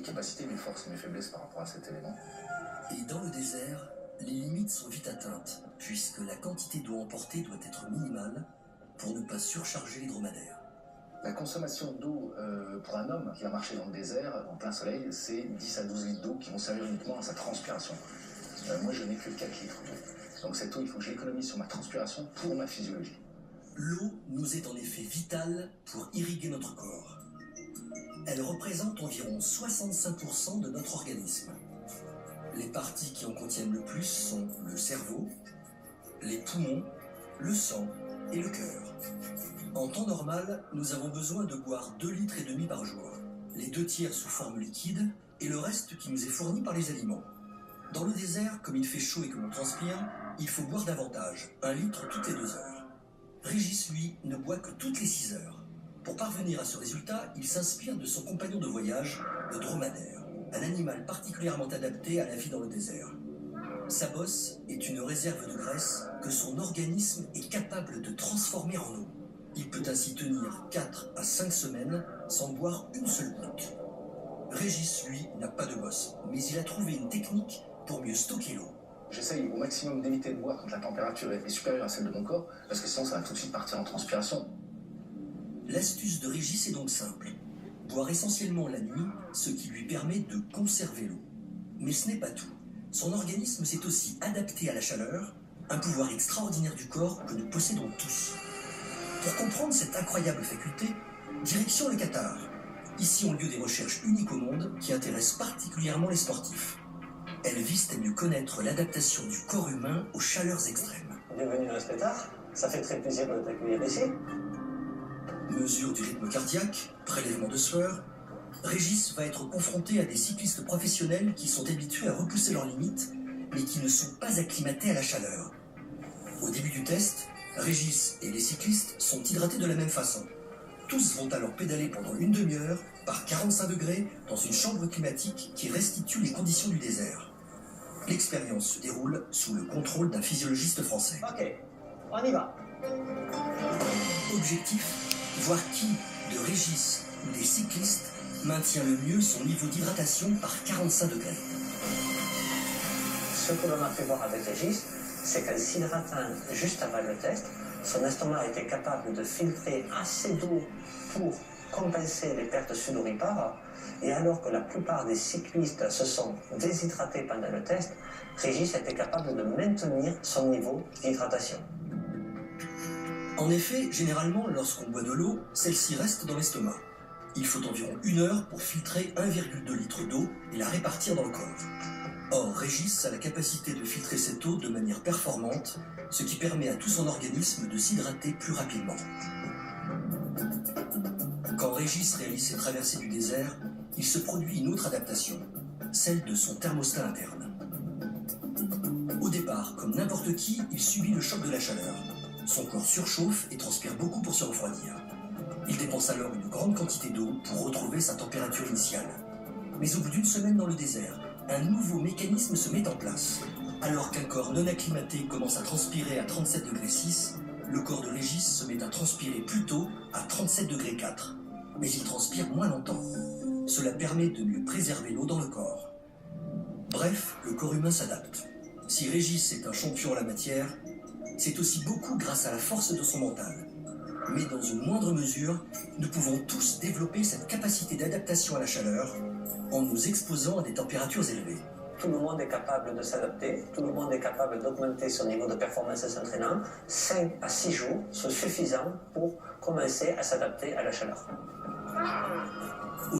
mes capacités, mes forces et mes faiblesses par rapport à cet élément. Et dans le désert, les limites sont vite atteintes, puisque la quantité d'eau emportée doit être minimale pour ne pas surcharger les dromadaires. La consommation d'eau pour un homme qui va marcher dans le désert, en plein soleil, c'est 10 à 12 litres d'eau qui vont servir uniquement à sa transpiration. Moi, je n'ai que 4 litres d'eau. Donc cette eau, il faut que je l'économise sur ma transpiration pour ma physiologie. L'eau nous est en effet vitale pour irriguer notre corps. Elle représente environ 65% de notre organisme. Les parties qui en contiennent le plus sont le cerveau, les poumons, le sang et le cœur. En temps normal, nous avons besoin de boire 2,5 litres par jour, les 2 tiers sous forme liquide et le reste qui nous est fourni par les aliments. Dans le désert, comme il fait chaud et que l'on transpire, il faut boire davantage, 1 litre toutes les 2 heures. Régis, lui, ne boit que toutes les 6 heures. Pour parvenir à ce résultat, il s'inspire de son compagnon de voyage, le dromadaire, un animal particulièrement adapté à la vie dans le désert. Sa bosse est une réserve de graisse que son organisme est capable de transformer en eau. Il peut ainsi tenir 4 à 5 semaines sans boire une seule goutte. Régis, lui, n'a pas de bosse, mais il a trouvé une technique pour mieux stocker l'eau. J'essaye au maximum d'éviter de boire quand la température est supérieure à celle de mon corps, parce que sinon ça va tout de suite partir en transpiration. L'astuce de Régis est donc simple. Boire essentiellement la nuit, ce qui lui permet de conserver l'eau. Mais ce n'est pas tout. Son organisme s'est aussi adapté à la chaleur, un pouvoir extraordinaire du corps que nous possédons tous. Pour comprendre cette incroyable faculté, direction le Qatar. Ici ont lieu des recherches uniques au monde qui intéressent particulièrement les sportifs. Elles visent à mieux connaître l'adaptation du corps humain aux chaleurs extrêmes. Bienvenue à Qatar, ça fait très plaisir de t'accueillir ici. Mesure du rythme cardiaque, prélèvement de sueur, Régis va être confronté à des cyclistes professionnels qui sont habitués à repousser leurs limites, mais qui ne sont pas acclimatés à la chaleur. Au début du test, Régis et les cyclistes sont hydratés de la même façon. Tous vont alors pédaler pendant une demi-heure par 45 degrés dans une chambre climatique qui restitue les conditions du désert. L'expérience se déroule sous le contrôle d'un physiologiste français. Ok, on y va. Objectif, voir qui, de Régis ou des cyclistes, maintient le mieux son niveau d'hydratation par 45 degrés. Ce que l'on a pu voir avec Régis, c'est qu'en s'hydratant juste avant le test, son estomac était capable de filtrer assez d'eau pour compenser les pertes sudoripares. Et alors que la plupart des cyclistes se sont déshydratés pendant le test, Régis était capable de maintenir son niveau d'hydratation. En effet, généralement, lorsqu'on boit de l'eau, celle-ci reste dans l'estomac. Il faut environ 1 heure pour filtrer 1,2 litre d'eau et la répartir dans le corps. Or, Régis a la capacité de filtrer cette eau de manière performante, ce qui permet à tout son organisme de s'hydrater plus rapidement. Quand Régis réalise ses traversées du désert, il se produit une autre adaptation, celle de son thermostat interne. Au départ, comme n'importe qui, il subit le choc de la chaleur. Son corps surchauffe et transpire beaucoup pour se refroidir. Il dépense alors une grande quantité d'eau pour retrouver sa température initiale. Mais au bout d'une semaine dans le désert, un nouveau mécanisme se met en place. Alors qu'un corps non acclimaté commence à transpirer à 37,6 degrés, le corps de Régis se met à transpirer plutôt à 37,4 degrés. Mais il transpire moins longtemps. Cela permet de mieux préserver l'eau dans le corps. Bref, le corps humain s'adapte. Si Régis est un champion en la matière, c'est aussi beaucoup grâce à la force de son mental. Mais dans une moindre mesure, nous pouvons tous développer cette capacité d'adaptation à la chaleur en nous exposant à des températures élevées. Tout le monde est capable de s'adapter, tout le monde est capable d'augmenter son niveau de performance en s'entraînant. 5 à 6 jours sont suffisants pour commencer à s'adapter à la chaleur.